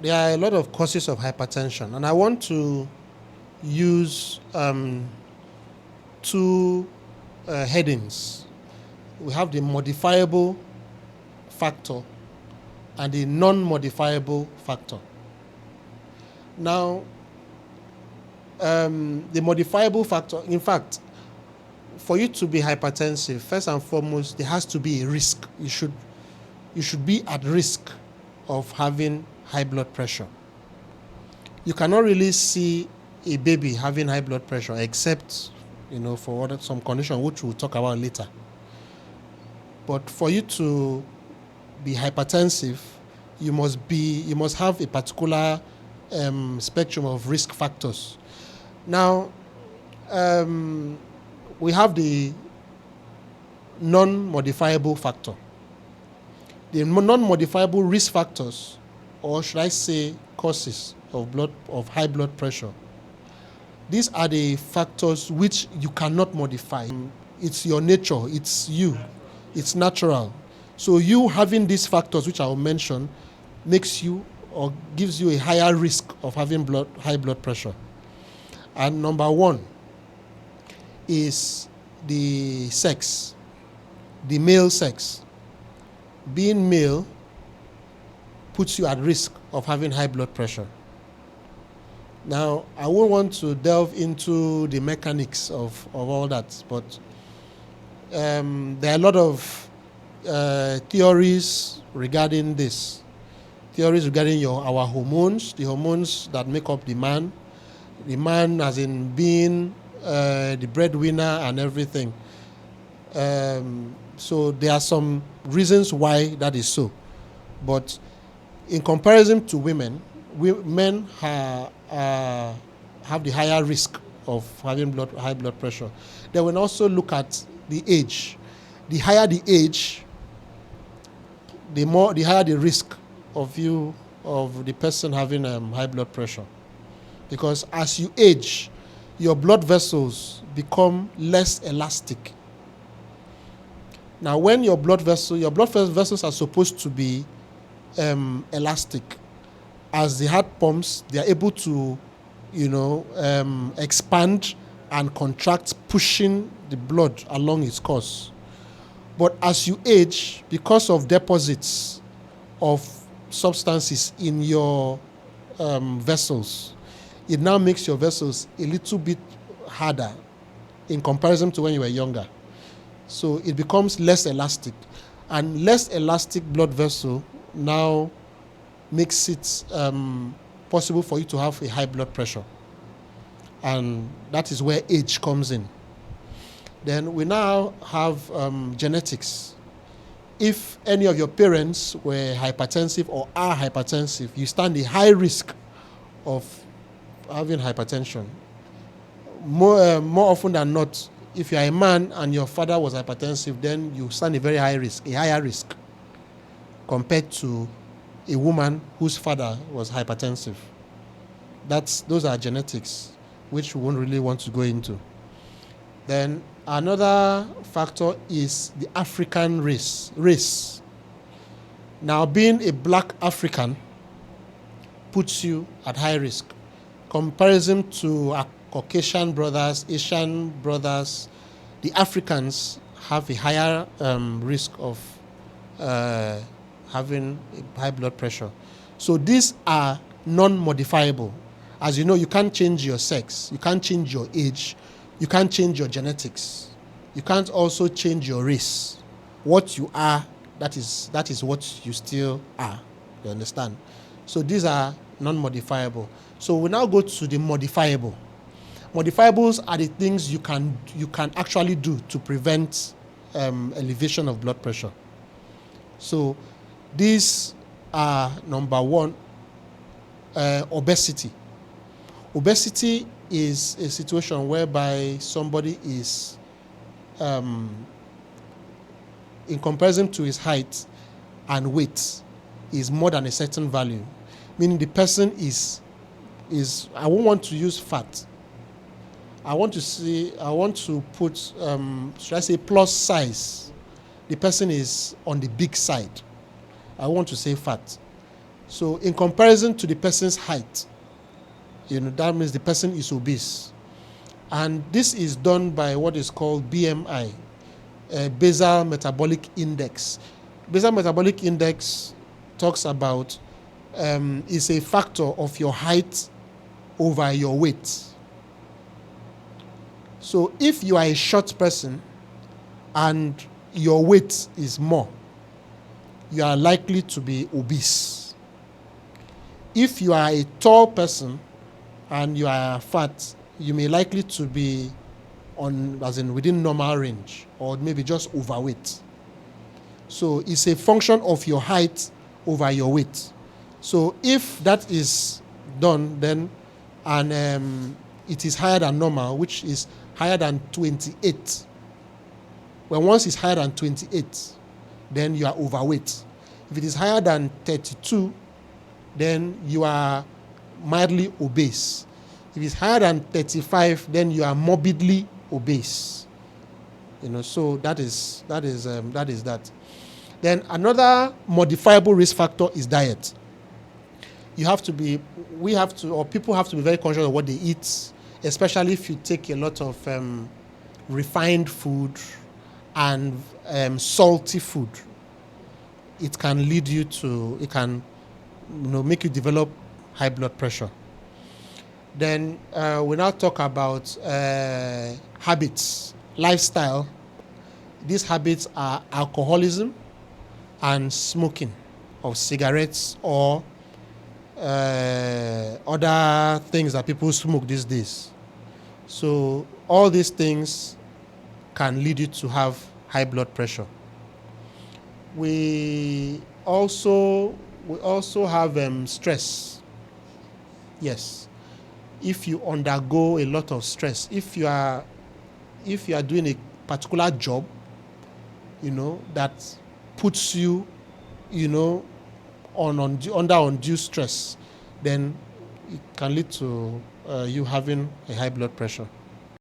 there are a lot of causes of hypertension, and I want to use two headings. We have the modifiable factor and the non-modifiable factor. Now, the modifiable factor, in fact, for you to be hypertensive, first and foremost, there has to be a risk. You should be at risk of having high blood pressure. You cannot really see a baby having high blood pressure except, for some condition which we'll talk about later. But for you to be hypertensive, you must have a particular spectrum of risk factors. Now, we have the non-modifiable factor. The non-modifiable risk factors, or should I say causes of high blood pressure, these are the factors which you cannot modify. It's your nature, it's you, it's natural. So you having these factors which I will mention makes you or gives you a higher risk of having high blood pressure. And number one is the sex, the male sex. Being male puts you at risk of having high blood pressure. Now, I won't want to delve into the mechanics of all that, but there are a lot of theories regarding this. Theories regarding our hormones, the hormones that make up the man as in being the breadwinner and everything. So there are some reasons why that is so. But in comparison to women, men have the higher risk of having high blood pressure. They will also look at the age. The higher the age, the higher the risk of the person having high blood pressure. Because as you age, your blood vessels become less elastic. Now, when your blood vessels are supposed to be elastic. As the heart pumps, they are able to, expand and contract, pushing the blood along its course. But as you age, because of deposits of substances in your vessels, it now makes your vessels a little bit harder in comparison to when you were younger. So it becomes less elastic. And less elastic blood vessel now makes it possible for you to have a high blood pressure. And that is where age comes in. Then we now have genetics. If any of your parents were hypertensive or are hypertensive, you stand a high risk of having hypertension. More often than not, if you are a man and your father was hypertensive, then you stand a higher risk compared to a woman whose father was hypertensive. Those are genetics, which we won't really want to go into. Then another factor is the African race. Now, being a black African puts you at high risk. Comparison to Caucasian brothers, Asian brothers, the Africans have a higher risk of having high blood pressure. So these are non-modifiable. As you know, you can't change your sex, you can't change your age, you can't change your genetics, you can't also change your race. What you are, that is what you still are. You understand? So these are non-modifiable. So we now go to the modifiable. Modifiables are the things you can actually do to prevent elevation of blood pressure. So these are, number one, obesity. Obesity is a situation whereby somebody is, in comparison to his height and weight, is more than a certain value. Meaning the person is I won't want to use fat. I want to put, should I say, plus size. The person is on the big side. I want to say fat. So in comparison to the person's height, that means the person is obese. And this is done by what is called BMI, basal metabolic index. Basal metabolic index talks about is a factor of your height over your weight. So if you are a short person and your weight is more, you are likely to be obese. If you are a tall person and you are fat, you may likely to be within normal range, or maybe just overweight. So it's a function of your height over your weight. So if that is done, then and it is higher than normal, which is higher than 28. When once it's higher than 28, then you are overweight. If it is higher than 32, then you are mildly obese. If it's higher than 35, then you are morbidly obese. So that is that. Then another modifiable risk factor is diet. People have to be very conscious of what they eat, especially if you take a lot of refined food and salty food. It can make you develop high blood pressure. Then we now talk about habits, lifestyle. These habits are alcoholism and smoking of cigarettes or other things that people smoke these days. So all these things can lead you to have high blood pressure. We also have stress. Yes. If you undergo a lot of stress, if you are doing a particular job, that puts you, under undue stress, then it can lead to you having a high blood pressure.